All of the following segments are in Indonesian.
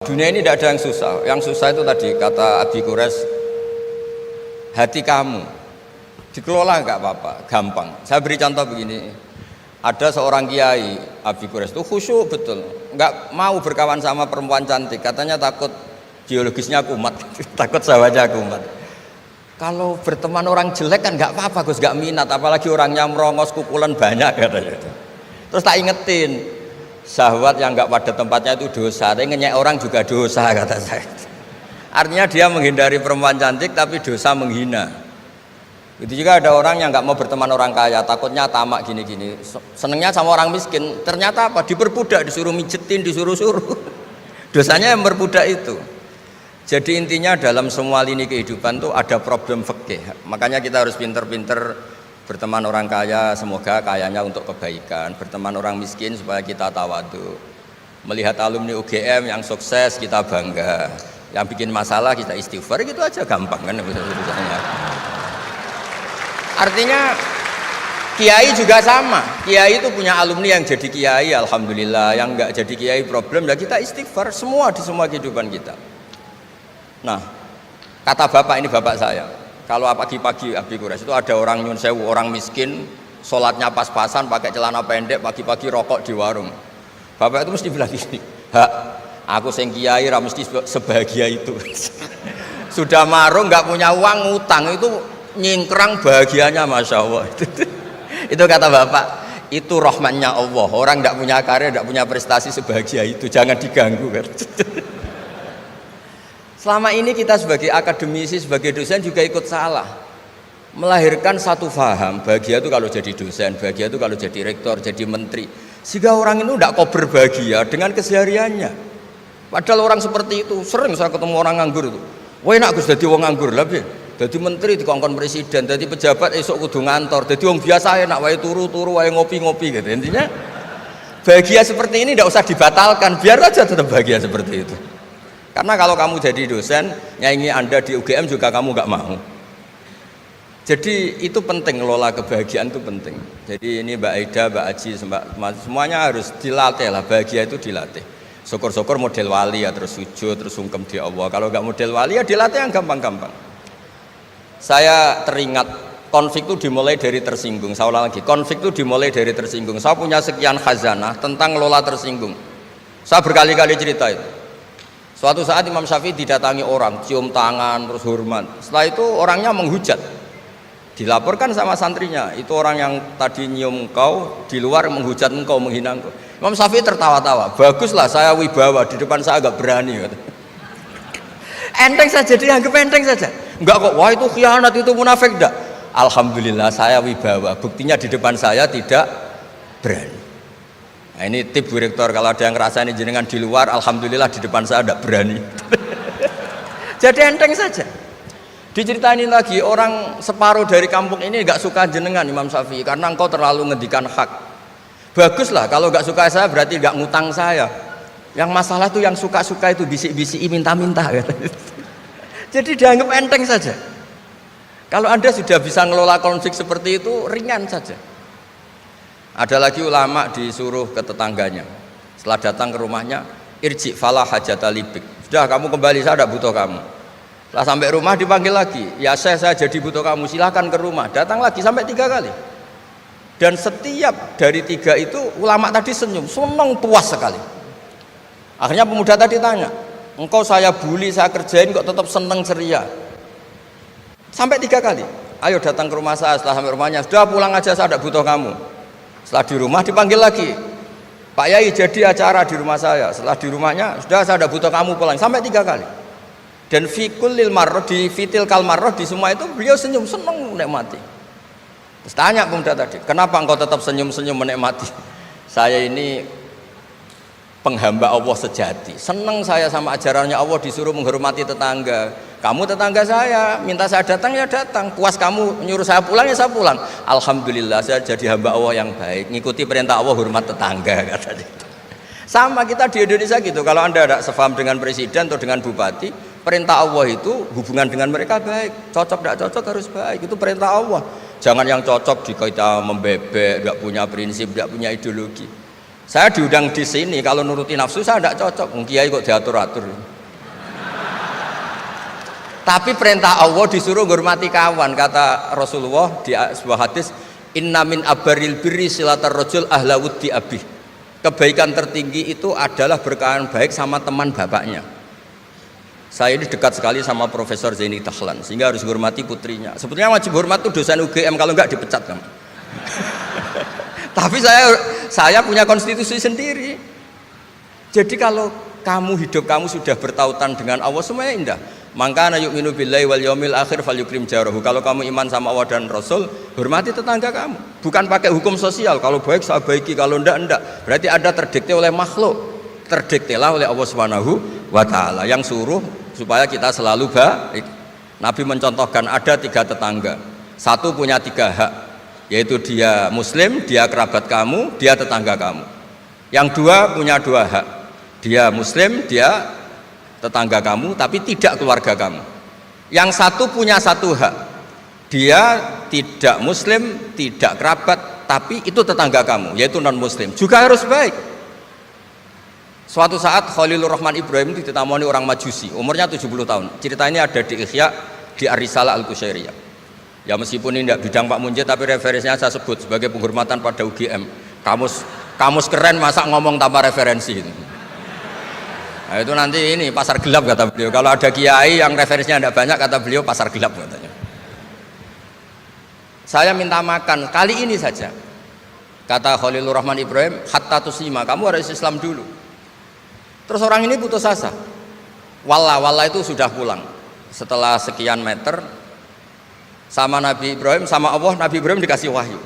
Dunia ini tidak ada yang susah. Yang susah itu tadi kata Abi Quraisy, hati kamu dikelola nggak apa-apa, gampang. Saya beri contoh begini. Ada seorang kiai Abi Quraisy itu khusyuk betul, nggak mau berkawan sama perempuan cantik. Katanya takut biologisnya kumat, takut sawahnya kumat. Kalau berteman orang jelek kan nggak apa-apa, Gus, nggak minat. Apalagi orangnya merongos, kukulan banyak katanya. Terus tak ingetin, syahwat yang nggak pada tempatnya itu dosa, tapi ngenyek orang juga dosa kata saya. Artinya dia menghindari perempuan cantik tapi dosa menghina. Itu juga ada orang yang nggak mau berteman orang kaya, takutnya tamak gini-gini, senengnya sama orang miskin. Ternyata apa? Diperbudak, disuruh mijetin, disuruh-suruh. Dosanya yang berbudak itu. Jadi intinya dalam semua lini kehidupan tuh ada problem fikih. Makanya kita harus pinter-pinter berteman orang kaya, semoga kayanya untuk kebaikan. Berteman orang miskin supaya kita tawadu. Melihat alumni UGM yang sukses kita bangga. Yang bikin masalah kita istighfar, gitu aja, gampang kan urusannya. Artinya kiai juga sama. Kiai itu punya alumni yang jadi kiai, alhamdulillah. Yang enggak jadi kiai problem, ya kita istighfar semua di semua kehidupan kita. Nah, kata bapak, ini bapak saya, kalau pagi-pagi Abi Quraisy itu ada orang nyun sewu, orang miskin, sholatnya pas-pasan, pakai celana pendek, pagi-pagi rokok di warung. Bapak itu mesti bilang gini, hak, aku sing kiai ra mesti sebahagia itu. Sudah marung, nggak punya uang, ngutang, itu nyingkrang bahagianya, masya Allah. Itu kata bapak, itu rahmatnya Allah. Orang nggak punya karya, nggak punya prestasi sebahagia itu, jangan diganggu kan. Selama ini kita sebagai akademisi, sebagai dosen juga ikut salah, melahirkan satu faham, bahagia itu kalau jadi dosen, bahagia itu kalau jadi rektor, jadi menteri, sehingga orang itu tidak kober bahagia dengan kesehariannya. Padahal orang seperti itu, sering saya ketemu orang nganggur itu, wah enak Gus jadi wong nganggur, lebih jadi menteri dikongkon presiden, jadi pejabat esok kudu ngantor, jadi wong biasa enak, wae turu-turu, wae ngopi-ngopi gitu. Intinya bahagia seperti ini tidak usah dibatalkan, biar aja tetap bahagia seperti itu. Karena kalau kamu jadi dosen, nyanyi Anda di UGM juga kamu nggak mau. Jadi itu penting, ngelola kebahagiaan itu penting. Jadi ini Mbak Aida, Mbak Aji, semuanya harus dilatih lah, bahagia itu dilatih. Syukur-syukur model wali ya, terus sujud, terus sungkem di Allah. Kalau nggak model wali ya dilatih yang gampang-gampang. Saya teringat konflik itu dimulai dari tersinggung. Saya ulang lagi, konflik itu dimulai dari tersinggung. Saya punya sekian khazanah tentang ngelola tersinggung. Saya berkali-kali cerita itu. Suatu saat Imam Syafi'i didatangi orang, cium tangan, terus hormat. Setelah itu orangnya menghujat. Dilaporkan sama santrinya, itu orang yang tadi nyium engkau, di luar menghujat engkau, menghina engkau. Imam Syafi'i tertawa-tawa, baguslah saya wibawa, di depan saya agak berani. Enteng saja, dianggap enteng saja. Enggak kok, wah itu khianat, itu munafik, enggak. Alhamdulillah saya wibawa, buktinya di depan saya tidak berani. Nah, ini tip Bu Rektor, kalau ada yang ngerasain jenengan di luar, alhamdulillah di depan saya tidak berani. Jadi enteng saja. Diceritain lagi, orang separuh dari kampung ini nggak suka jenengan Imam Syafi'i karena engkau terlalu ngendikan hak. Baguslah, kalau nggak suka saya berarti nggak ngutang saya. Yang masalah tuh yang suka-suka itu bisik-bisik minta-minta. Jadi dianggap enteng saja. Kalau Anda sudah bisa ngelola konflik seperti itu, ringan saja. Ada lagi ulama disuruh ke tetangganya, setelah datang ke rumahnya, irji falah hajata libik, sudah kamu kembali, saya tidak butuh kamu. Setelah sampai rumah dipanggil lagi, ya saya jadi butuh kamu, silahkan ke rumah. Datang lagi sampai 3 kali. Dan setiap dari 3 itu ulama tadi senyum, senang, puas sekali. Akhirnya pemuda tadi tanya, engkau saya bully, saya kerjain kok tetap senang ceria. Sampai 3 kali, ayo datang ke rumah saya. Setelah sampai rumahnya, sudah pulang aja, saya tidak butuh kamu. Setelah di rumah dipanggil lagi, Pak Yai jadi acara di rumah saya. Setelah di rumahnya, sudah saya tidak butuh kamu, pulang. Sampai 3 kali. Dan fikul lil marroh, di fitil kal marroh, di semua itu beliau senyum, senang menikmati. Terus tanya pemuda tadi, kenapa engkau tetap senyum-senyum menikmati? Saya ini penghamba Allah sejati, senang saya sama ajarannya Allah, disuruh menghormati tetangga. Kamu tetangga saya, minta saya datang ya datang, puas kamu nyuruh saya pulang ya saya pulang. Alhamdulillah saya jadi hamba Allah yang baik, ngikuti perintah Allah, hormat tetangga katanya. Sama kita di Indonesia gitu, kalau Anda tidak sefaham dengan presiden atau dengan bupati, perintah Allah itu hubungan dengan mereka baik, cocok tidak cocok harus baik, itu perintah Allah. Jangan yang cocok di kita membebek, tidak punya prinsip, tidak punya ideologi. Saya diundang di sini, kalau nuruti nafsu saya tidak cocok. Kiai kok diatur-atur. Tapi perintah Allah disuruh menghormati kawan. Kata Rasulullah di sebuah hadis, inna min abaril birri silatar rajul ahla wuddi abih. Kebaikan tertinggi itu adalah berkawan baik sama teman bapaknya. Saya ini dekat sekali sama Profesor Zaini Dahlan, sehingga harus menghormati putrinya. Sebetulnya wajib hormat itu dosen UGM, kalau enggak dipecat kan. Tapi saya punya konstitusi sendiri. Jadi kalau hidup kamu sudah bertautan dengan Allah, semuanya indah. Maka yu'minu billahi wal yaumil akhir falyukrim jarahu. Kalau kamu iman sama Allah dan Rasul, hormati tetangga kamu. Bukan pakai hukum sosial, kalau baik saya baiki, kalau enggak. Berarti Anda terdikte oleh makhluk. Terdiktelah oleh Allah Subhanahu wa taala yang suruh supaya kita selalu baik. Nabi mencontohkan ada 3 tetangga. Satu punya 3 hak, yaitu dia muslim, dia kerabat kamu, dia tetangga kamu. Yang 2 punya 2 hak. Dia muslim, dia tetangga kamu, tapi tidak keluarga kamu. Yang 1 punya 1 hak, dia tidak muslim, tidak kerabat, tapi itu tetangga kamu, yaitu non muslim, juga harus baik. Suatu saat Khalilur Rahman Ibrahim itu ditamoni orang Majusi, umurnya 70 tahun. Cerita ini ada di Ihya, di Ar-Risalah Al-Qusyairiyah. Ya meskipun ini tidak bidang Pak Munjid, tapi referensinya saya sebut sebagai penghormatan pada UGM. Kamus keren, masa ngomong tanpa referensi. Nah, itu nanti ini pasar gelap kata beliau. Kalau ada kiai yang referensinya tidak banyak, kata beliau pasar gelap katanya. Saya minta makan kali ini saja. Kata Khalilur Rahman Ibrahim, hatta tuslima, kamu harus Islam dulu. Terus orang ini putus asa. Wallah itu sudah pulang. Setelah sekian meter sama Nabi Ibrahim, sama Allah, Nabi Ibrahim dikasih wahyu.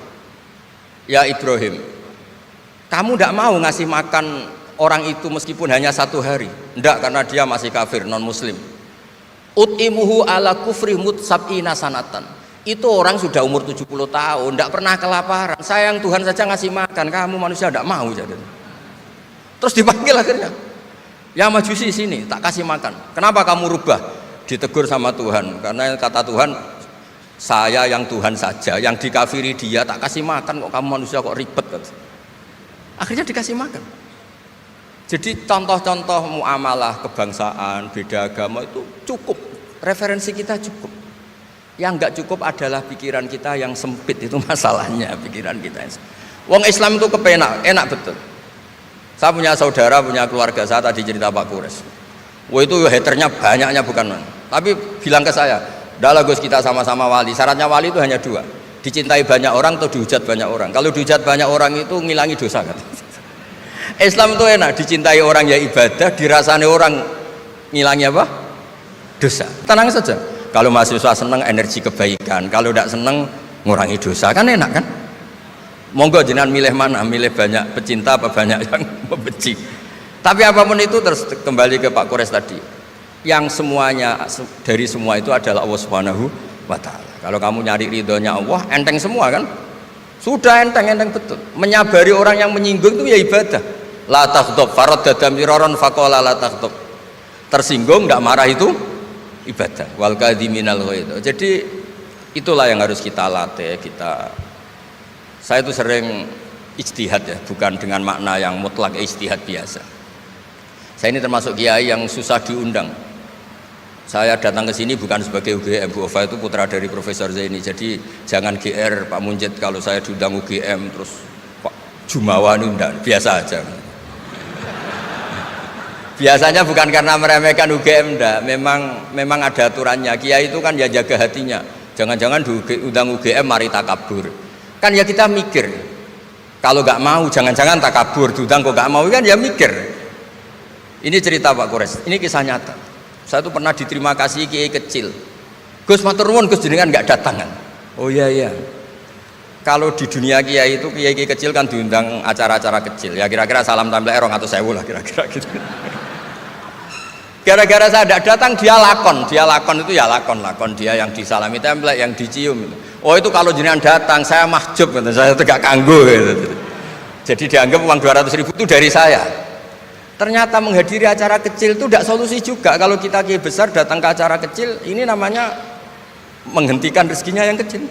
Ya Ibrahim, kamu tidak mau ngasih makan orang itu meskipun hanya 1 hari. Tidak, karena dia masih kafir, non muslim. Ut'imuhu ala kufri sab'ina sanatan. Itu orang sudah umur 70 tahun, tidak pernah kelaparan. Sayang Tuhan saja ngasih makan, kamu manusia tidak mau. Terus dipanggil akhirnya, ya Majusi sini, tak kasih makan. Kenapa kamu rubah? Ditegur sama Tuhan, karena kata Tuhan, saya yang Tuhan saja, yang dikafiri dia tak kasih makan, kok kamu manusia kok ribet. Akhirnya dikasih makan. Jadi contoh-contoh muamalah kebangsaan, beda agama itu cukup, referensi kita cukup. Yang enggak cukup adalah pikiran kita yang sempit, itu masalahnya, pikiran kita. Wong Islam itu kepenak, enak betul. Saya punya saudara, punya keluarga, saya tadi cerita Pak Kures. Wah itu haternya banyaknya bukan. Tapi bilang ke saya, "Dah Gus, kita sama-sama wali. Syaratnya wali itu hanya 2. Dicintai banyak orang atau dihujat banyak orang. Kalau dihujat banyak orang itu ngilangi dosa kan." Islam itu enak, dicintai orang ya ibadah, dirasani orang ngilangi apa? Dosa. Tenang saja. Kalau mahasiswa senang energi kebaikan, kalau tidak senang ngurangi dosa, kan enak kan? Monggo jenengan milih mana? Milih banyak pecinta apa banyak yang membenci. Tapi apapun itu, terus kembali ke Pak Kores tadi. Yang semuanya dari semua itu adalah Allah Subhanahu wa taala. Kalau kamu nyari ridhonya Allah, enteng semua kan? Sudah enteng betul. Menyabari orang yang menyinggung itu ya ibadah. La taghdab faradda miraron faqala la taghdab. Tersinggung tidak marah itu ibadah. Wal kadhiminal ghaidh. Jadi itulah yang harus kita latih, saya itu sering ijtihad ya, bukan dengan makna yang mutlak ijtihad biasa. Saya ini termasuk kiai yang susah diundang. Saya datang ke sini bukan sebagai UGM, Bu Ova itu putra dari Profesor Zaini. Jadi jangan GR Pak Munjid kalau saya diundang UGM terus Pak Jumawa ini enggak, biasa aja. Biasanya bukan karena meremehkan UGM, enggak. Memang ada aturannya. Kiai itu kan ya jaga hatinya. Jangan-jangan diundang UGM mari takabur. Kan ya kita mikir. Kalau nggak mau jangan-jangan takabur, diundang kok nggak mau kan ya mikir. Ini cerita Pak Kores. Ini kisah nyata. Saya tuh pernah diterima kasih kiai kecil. Gus matur nuwun, Gus jenengan nggak datang kan? Oh iya. Kalau di dunia kiai itu kiai kecil kan diundang acara-acara kecil. Ya kira-kira salam tempel 200.000 lah kira-kira gitu. Gara-gara saya tidak datang dia lakon itu ya lakon dia yang disalami template, yang dicium. Oh itu kalau jenengan datang saya mahjub, saya tegak kanggo gitu. Jadi dianggap uang 200.000 itu dari saya. Ternyata menghadiri acara kecil itu tidak solusi juga. Kalau kita kiai besar datang ke acara kecil, ini namanya menghentikan rezekinya yang kecil.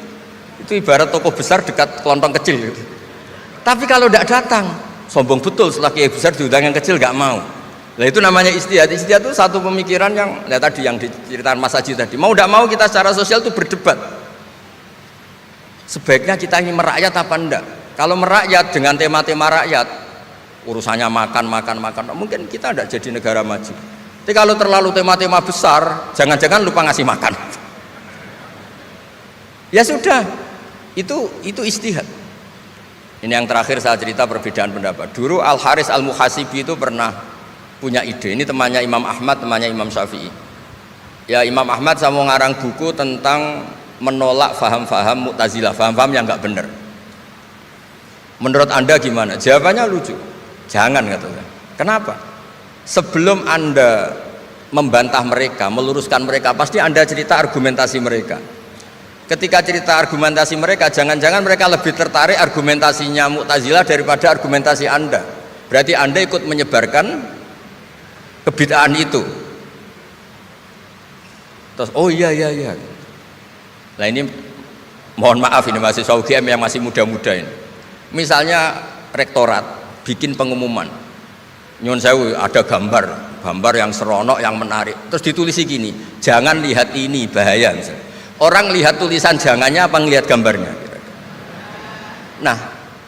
Itu ibarat toko besar dekat kelontong kecil gitu. Tapi kalau tidak datang, sombong betul setelah kiai besar diundang yang kecil nggak mau. Nah itu namanya istihad. Istihad itu satu pemikiran yang tadi yang diceritakan Mas Haji tadi. Mau tidak mau kita secara sosial itu berdebat. Sebaiknya kita ini merakyat apa enggak? Kalau merakyat dengan tema-tema rakyat, urusannya makan, mungkin kita tidak jadi negara maju. Tapi kalau terlalu tema-tema besar, jangan-jangan lupa ngasih makan. Ya sudah, itu istihad. Ini yang terakhir saya cerita perbedaan pendapat. Dulu Al Haris Al Muhasibi itu pernah punya ide. Ini temannya Imam Ahmad, temannya Imam Syafi'i. Ya Imam Ahmad saya mau ngarang buku tentang menolak faham-faham Mu'tazilah, faham-faham yang nggak benar. Menurut Anda gimana? Jawabannya lucu. Jangan katanya. Kenapa? Sebelum Anda membantah mereka, meluruskan mereka, pasti Anda cerita argumentasi mereka. Ketika cerita argumentasi mereka, jangan-jangan mereka lebih tertarik argumentasinya Mu'tazilah daripada argumentasi Anda. Berarti Anda ikut menyebarkan kebid'ahan itu. Terus oh iya. Nah ini mohon maaf ini mahasiswa UGM yang masih muda-muda ini. Misalnya rektorat bikin pengumuman, nyun sewu ada gambar yang seronok, yang menarik. Terus ditulis gini, jangan lihat ini bahaya. Misalnya. Orang lihat tulisan jangannya apa ngelihat gambarnya? Nah,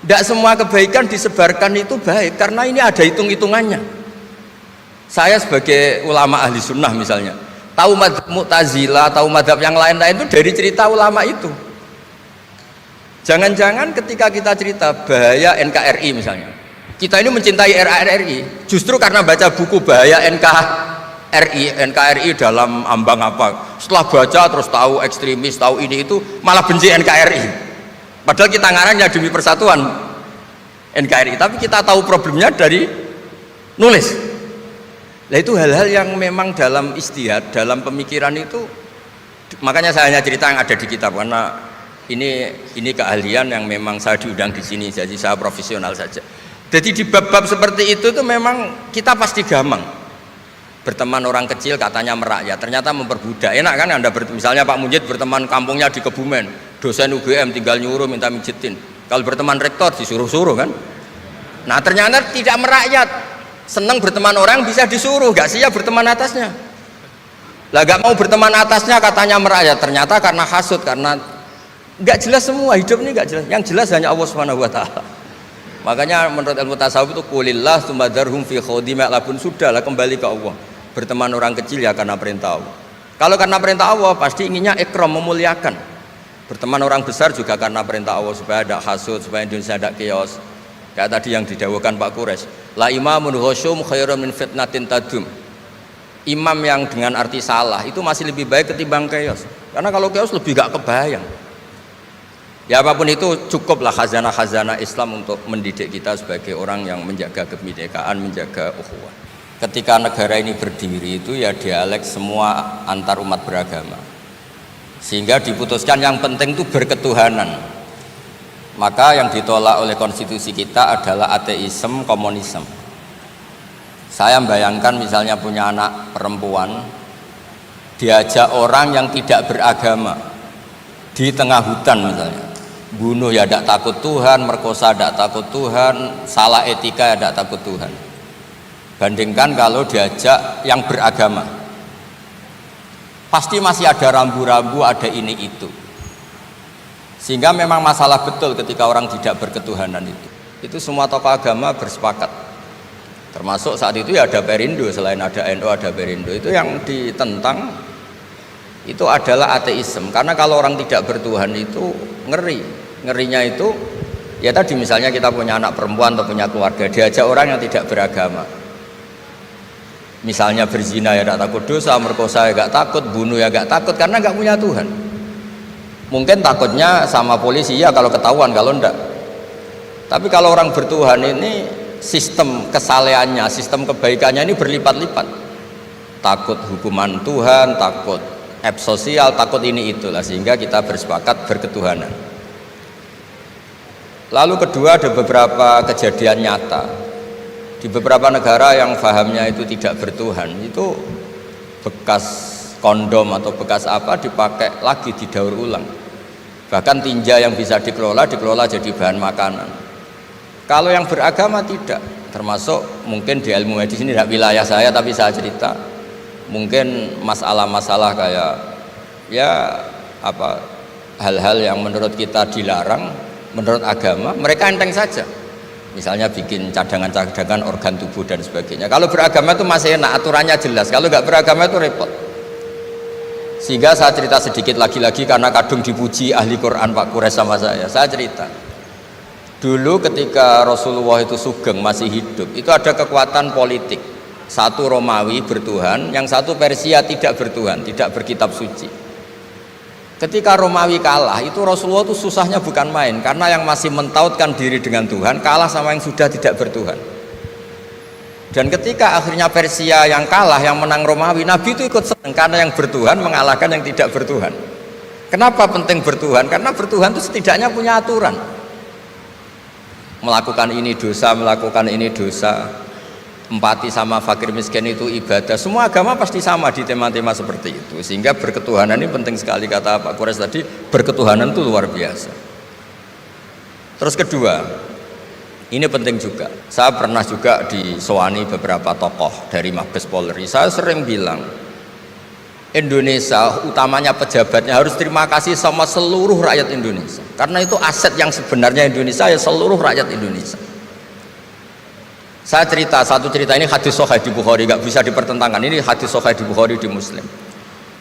tidak semua kebaikan disebarkan itu baik karena ini ada hitung-hitungannya. Saya sebagai ulama ahli sunnah misalnya, tahu madzhab Mu'tazilah, tahu madzhab yang lain-lain itu dari cerita ulama itu. Jangan-jangan ketika kita cerita bahaya NKRI misalnya, kita ini mencintai NKRI justru karena baca buku bahaya NKRI dalam ambang apa. Setelah baca terus tahu ekstremis, tahu ini itu, malah benci NKRI. Padahal kita ngarangnya demi persatuan NKRI, tapi kita tahu problemnya dari nulis. Nah itu hal-hal yang memang dalam istihad, dalam pemikiran itu, makanya saya hanya cerita yang ada di kitab karena ini keahlian yang memang saya diundang di sini, jadi saya profesional saja. Jadi di bab-bab seperti itu tuh memang kita pasti gampang berteman orang kecil katanya merakyat, ternyata memperbudak. Enak kan Anda misalnya Pak Munjid berteman kampungnya di Kebumen, dosen UGM tinggal nyuruh minta mijitin. Kalau berteman rektor disuruh-suruh kan. Nah ternyata tidak merakyat. Senang berteman orang bisa disuruh, gak siap berteman atasnya. Lah gak mau berteman atasnya katanya merakyat, ternyata karena hasud, karena gak jelas semua, hidup ini gak jelas. Yang jelas hanya Allah Subhanahu wa taala. Makanya menurut ilmu tasawuf itu qulillah tumadarhum fi khawdim labun, sudahlah kembali ke Allah. Berteman orang kecil ya karena perintah Allah. Kalau karena perintah Allah pasti inginnya ikram, memuliakan. Berteman orang besar juga karena perintah Allah supaya ada hasud, supaya Indonesia ada chaos. Kayak tadi yang didawuhkan Pak Quraisy, la imamun khusyum khairun min fitnatin tadum. Imam yang dengan arti salah itu masih lebih baik ketimbang chaos. Karena kalau chaos lebih gak kebayang. Ya apapun itu cukuplah khazanah-khazanah Islam untuk mendidik kita sebagai orang yang menjaga kebinekaan, menjaga ukhuwah. Ketika negara ini berdiri itu ya dialek semua antar umat beragama. Sehingga diputuskan yang penting itu berketuhanan. Maka yang ditolak oleh konstitusi kita adalah ateisme, komunisme. Saya membayangkan misalnya punya anak perempuan, diajak orang yang tidak beragama di tengah hutan misalnya, bunuh ya tidak takut Tuhan, merkosa tidak takut Tuhan, salah etika ya tidak takut Tuhan. Bandingkan kalau diajak yang beragama, pasti masih ada rambu-rambu, ada ini itu. Sehingga memang masalah betul ketika orang tidak berketuhanan itu. Itu semua tokoh agama bersepakat. Termasuk saat itu ya ada Perindo, selain ada NU ada Perindo. Itu yang ditentang itu adalah ateisme. Karena kalau orang tidak bertuhan itu ngeri. Ngerinya itu ya tadi misalnya kita punya anak perempuan atau punya keluarga, diajak orang yang tidak beragama. Misalnya berzina ya tidak takut dosa, merkosa ya gak takut, bunuh ya gak takut karena gak punya Tuhan. Mungkin takutnya sama polisi ya kalau ketahuan, kalau enggak. Tapi kalau orang bertuhan ini sistem kesalehannya, sistem kebaikannya ini berlipat-lipat. Takut hukuman Tuhan, takut ep sosial, takut ini itulah, sehingga kita bersepakat berketuhanan. Lalu kedua ada beberapa kejadian nyata di beberapa negara yang fahamnya itu tidak bertuhan, itu bekas kondom atau bekas apa dipakai lagi, didaur ulang. Bahkan tinja yang bisa dikelola jadi bahan makanan. Kalau yang beragama tidak, termasuk mungkin di ilmu medis ini tidak wilayah saya, tapi saya cerita mungkin masalah-masalah kayak ya apa hal-hal yang menurut kita dilarang, menurut agama mereka enteng saja. Misalnya bikin cadangan-cadangan organ tubuh dan sebagainya. Kalau beragama itu masih enak, aturannya jelas. Kalau nggak beragama itu repot. Sehingga saya cerita sedikit lagi-lagi karena kadung dipuji ahli Quran Pak Kures sama saya. Saya cerita. Dulu ketika Rasulullah itu sugeng masih hidup, itu ada kekuatan politik. Satu Romawi bertuhan, yang satu Persia tidak bertuhan, tidak berkitab suci. Ketika Romawi kalah, itu Rasulullah itu susahnya bukan main, karena yang masih mentautkan diri dengan Tuhan kalah sama yang sudah tidak bertuhan. Dan ketika akhirnya Persia yang kalah, yang menang Romawi, Nabi itu ikut senang karena yang bertuhan mengalahkan yang tidak bertuhan. Kenapa penting bertuhan? Karena bertuhan itu setidaknya punya aturan. Melakukan ini dosa, melakukan ini dosa. Empati sama fakir miskin itu ibadah. Semua agama pasti sama di tema-tema seperti itu. Sehingga berketuhanan ini penting sekali, kata Pak Kures tadi, berketuhanan itu luar biasa. Terus kedua, ini penting juga. Saya pernah juga disowani beberapa tokoh dari Mabes Polri. Saya sering bilang, Indonesia utamanya pejabatnya harus terima kasih sama seluruh rakyat Indonesia. Karena itu aset yang sebenarnya Indonesia ya seluruh rakyat Indonesia. Saya cerita, satu cerita ini hadis sahih di Bukhari, nggak bisa dipertentangkan. Ini hadis sahih di Bukhari, di Muslim.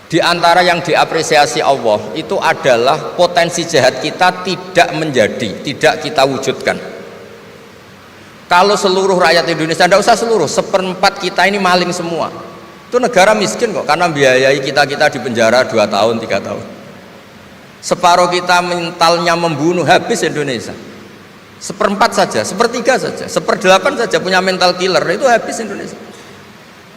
Di antara yang diapresiasi Allah itu adalah potensi jahat kita tidak menjadi, tidak kita wujudkan. Kalau seluruh rakyat Indonesia, tidak usah seluruh, seperempat kita ini maling semua. Itu negara miskin kok, karena biayai kita di penjara 2 tahun, 3 tahun. Separuh kita mentalnya membunuh, habis Indonesia. Seperempat saja, sepertiga saja, 1/8 saja punya mental killer, itu habis Indonesia.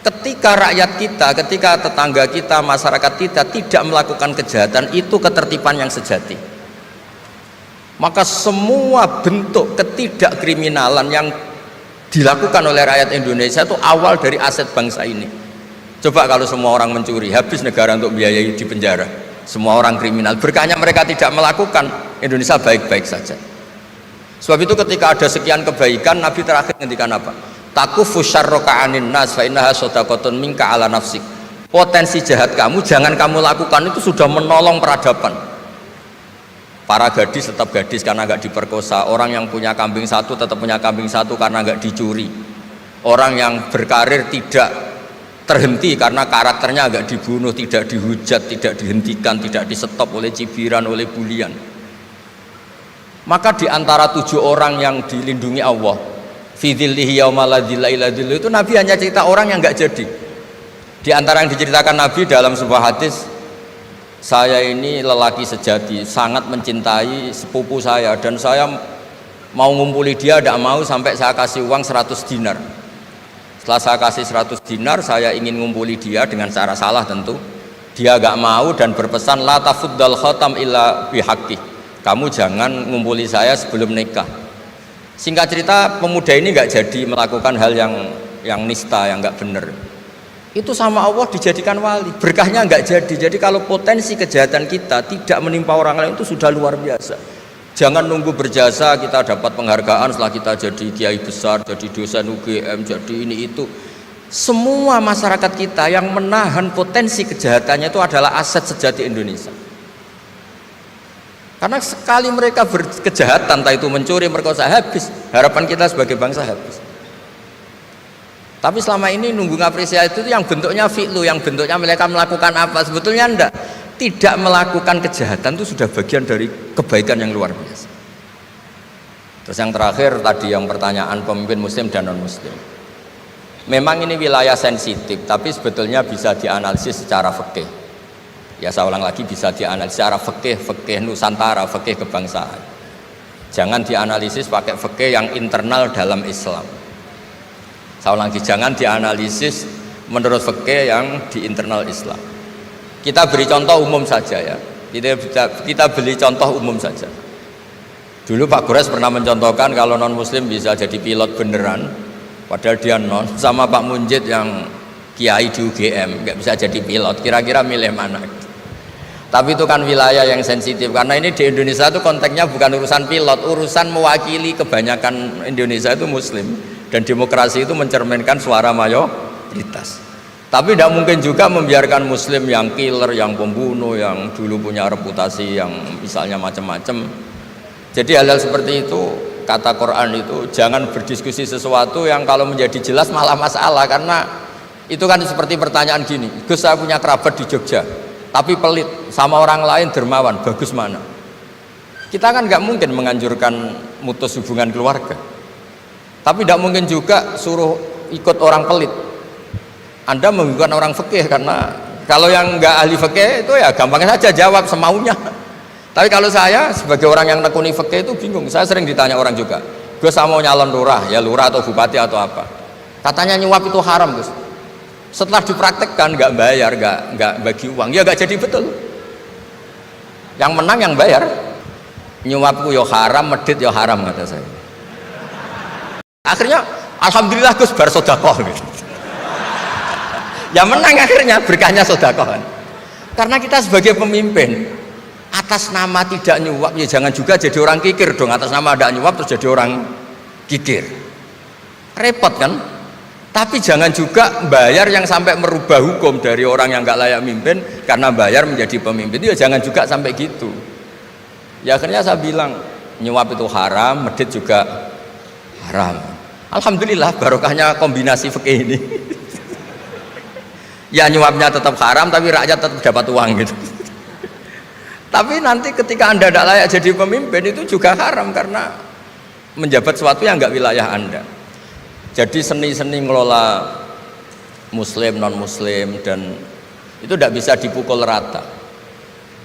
Ketika rakyat kita, ketika tetangga kita, masyarakat kita tidak melakukan kejahatan, itu ketertiban yang sejati. Maka semua bentuk ketidakkriminalan yang dilakukan oleh rakyat Indonesia itu awal dari aset bangsa ini. Coba kalau semua orang mencuri, habis negara untuk biayai di penjara. Semua orang kriminal, berkahnya mereka tidak melakukan, Indonesia baik-baik saja. Sebab itu ketika ada sekian kebaikan, Nabi terakhir ngendikan apa? Takufu syarroka anin nas fa innaha shadaqatun minka ala nafsik. Potensi jahat kamu jangan kamu lakukan, itu sudah menolong peradaban. Para gadis tetap gadis karena nggak diperkosa. Orang yang punya kambing satu tetap punya kambing satu karena nggak dicuri. Orang yang berkarir tidak terhenti karena karakternya nggak dibunuh, tidak dihujat, tidak dihentikan, tidak disetop oleh cibiran, oleh bulian. Maka di antara 7 orang yang dilindungi Allah, fi dzillihi yauma la dzilla illa dzilluh, itu Nabi hanya cerita orang yang nggak jadi. Di antara yang diceritakan Nabi dalam sebuah hadis, saya ini lelaki sejati, sangat mencintai sepupu saya, dan saya mau ngumpuli dia, tidak mau sampai saya kasih uang 100 dinar. Setelah saya kasih 100 dinar, saya ingin ngumpuli dia dengan cara salah tentu. Dia gak mau dan berpesan, la tafuddal khatam illa bihaqqi. Kamu jangan ngumpuli saya sebelum nikah. Singkat cerita, pemuda ini gak jadi melakukan hal yang nista, yang gak benar. Itu sama Allah dijadikan wali, berkahnya nggak jadi. Jadi kalau potensi kejahatan kita tidak menimpa orang lain itu sudah luar biasa. Jangan nunggu berjasa kita dapat penghargaan setelah kita jadi kiai besar, jadi dosen UGM, jadi ini itu. Semua masyarakat kita yang menahan potensi kejahatannya itu adalah aset sejati Indonesia. Karena sekali mereka berkejahatan, entah itu mencuri, merkosa, habis. Harapan kita sebagai bangsa habis. Tapi selama ini nunggu ngapresiasi itu yang bentuknya fi'lu, yang bentuknya mereka melakukan apa, sebetulnya enggak. Tidak melakukan kejahatan itu sudah bagian dari kebaikan yang luar biasa. Terus yang terakhir tadi yang pertanyaan pemimpin muslim dan non muslim. Memang ini wilayah sensitif, tapi sebetulnya bisa dianalisis secara fikih. Ya saya ulang lagi, bisa dianalisis secara fikih Nusantara, fikih kebangsaan. Jangan dianalisis pakai fikih yang internal dalam Islam. Saya ulang lagi, jangan dianalisis menurut fikih yang di internal Islam. Kita beri contoh umum saja ya. Kita beri contoh umum saja. Dulu Pak Gores pernah mencontohkan kalau non muslim bisa jadi pilot beneran, padahal dia non, sama Pak Munjid yang kiai di UGM nggak bisa jadi pilot. Kira-kira milih mana? Tapi itu kan wilayah yang sensitif karena ini di Indonesia itu konteksnya bukan urusan pilot, urusan mewakili kebanyakan Indonesia itu muslim dan demokrasi itu mencerminkan suara mayoritas. Tapi tidak mungkin juga membiarkan muslim yang killer, yang pembunuh, yang dulu punya reputasi yang misalnya macam-macam. Jadi hal-hal seperti itu, kata Quran itu jangan berdiskusi sesuatu yang kalau menjadi jelas malah masalah, karena itu kan seperti pertanyaan gini, Gus saya punya kerabat di Jogja tapi pelit, sama orang lain dermawan, bagus mana? Kita kan nggak mungkin menganjurkan mutus hubungan keluarga, tapi tidak mungkin juga suruh ikut orang pelit. Anda menggugurkan orang fikih, karena kalau yang nggak ahli fikih itu ya gampangnya saja jawab semaunya. Tapi kalau saya sebagai orang yang nekuni fikih itu bingung. Saya sering ditanya orang juga, Gus saya mau nyalon lurah, ya lurah atau bupati atau apa? Katanya nyuap itu haram, Gus. Setelah dipraktekkan nggak bayar, nggak bagi uang, ya nggak jadi betul. Yang menang yang bayar. Nyuapku yo haram, medit yo haram, kata saya. Akhirnya alhamdulillah Gus bar sedekah gitu. Ya menang akhirnya, berkahnya sedekah. Karena kita sebagai pemimpin atas nama tidak nyuap ya jangan juga jadi orang kikir dong. Atas nama tidak nyuap terus jadi orang kikir, repot kan? Tapi jangan juga bayar yang sampai merubah hukum dari orang yang nggak layak mimpin karena bayar menjadi pemimpin. Itu ya jangan juga sampai gitu. Ya akhirnya saya bilang nyuap itu haram, medit juga haram. Alhamdulillah barokahnya kombinasi fikih ini. Ya nyuapnya tetap haram tapi rakyat tetap dapat uang gitu. Tapi nanti ketika Anda tidak layak jadi pemimpin itu juga haram karena menjabat sesuatu yang nggak wilayah Anda. Jadi seni-seni ngelola muslim, non muslim dan itu tidak bisa dipukul rata.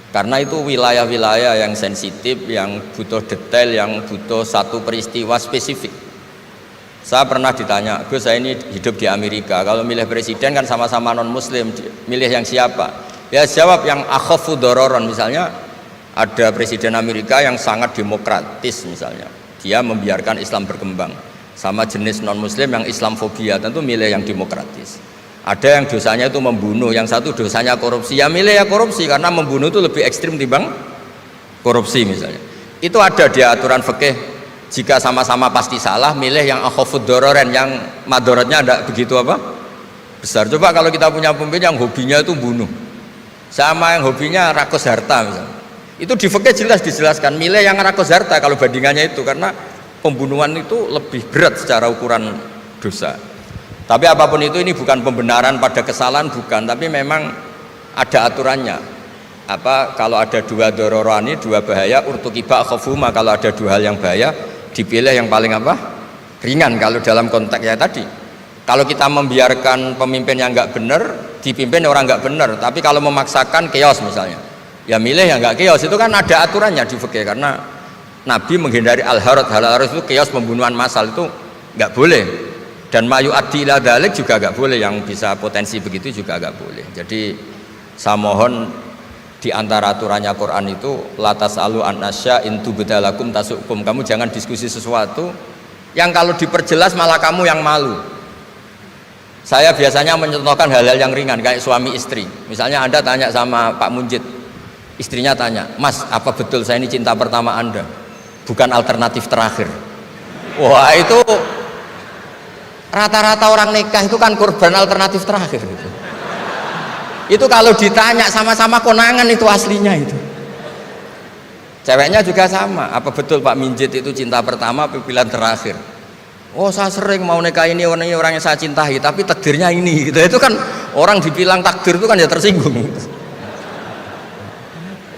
Karena itu wilayah-wilayah yang sensitif, yang butuh detail, yang butuh satu peristiwa spesifik. Saya pernah ditanya, Gus saya ini hidup di Amerika, kalau milih presiden kan sama-sama non muslim, milih yang siapa? Ya jawab yang akhafu dororon. Misalnya ada presiden Amerika yang sangat demokratis misalnya, dia membiarkan Islam berkembang. Sama jenis non muslim yang Islamfobia, tentu milih yang demokratis. Ada yang dosanya itu membunuh, yang satu dosanya korupsi, ya milih ya korupsi karena membunuh itu lebih ekstrim timbang korupsi misalnya. Itu ada di aturan fikih. Jika sama-sama pasti salah, milih yang akhafud dororen, yang madorotnya ada begitu apa besar. Coba kalau kita punya pemimpin yang hobinya itu bunuh sama yang hobinya rakus harta misalnya, itu di fikih jelas dijelaskan milih yang rakus harta kalau bandingannya itu, karena pembunuhan itu lebih berat secara ukuran dosa. Tapi apapun itu, ini bukan pembenaran pada kesalahan, bukan, tapi memang ada aturannya. Apa kalau ada dua dororani, dua bahaya, urtukiba khofuma, kalau ada dua hal yang bahaya dipilih yang paling apa ringan. Kalau dalam konteks ya tadi, kalau kita membiarkan pemimpin yang nggak benar dipimpin orang nggak benar, tapi kalau memaksakan chaos misalnya, ya milih yang nggak chaos. Itu kan ada aturannya di fikih, karena Nabi menghindari al-harad. Hal-harad itu chaos, pembunuhan massal itu nggak boleh, dan mayu adila dalik juga nggak boleh, yang bisa potensi begitu juga nggak boleh. Jadi saya mohon di antara aturannya Quran itu latas alu anasya intu bedalakum tasukum, kamu jangan diskusi sesuatu yang kalau diperjelas malah kamu yang malu. Saya biasanya mencontohkan hal-hal yang ringan kayak suami istri. Misalnya Anda tanya sama Pak Munjid, istrinya tanya, Mas apa betul saya ini cinta pertama Anda, bukan alternatif terakhir? Wah itu rata-rata orang nikah itu kan korban alternatif terakhir gitu. Itu kalau ditanya sama-sama konangan itu aslinya itu. Ceweknya juga sama, apa betul Pak Minjit itu cinta pertama pilihan terakhir? Oh saya sering mau nikah ini orang yang saya cintai, tapi takdirnya ini gitu. Itu kan orang dibilang takdir itu kan ya tersinggung gitu.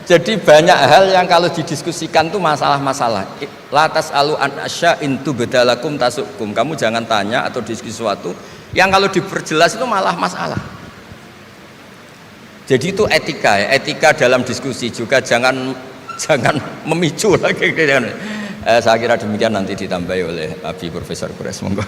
Jadi banyak hal yang kalau didiskusikan tuh masalah-masalah. Latas alu an asya intu bedalakum tasukum, kamu jangan tanya atau diskusi sesuatu yang kalau diperjelas itu malah masalah. Jadi itu etika ya, etika dalam diskusi juga jangan memicu lagi. Saya kira demikian, nanti ditambahi oleh Abi Profesor Kures, monggo.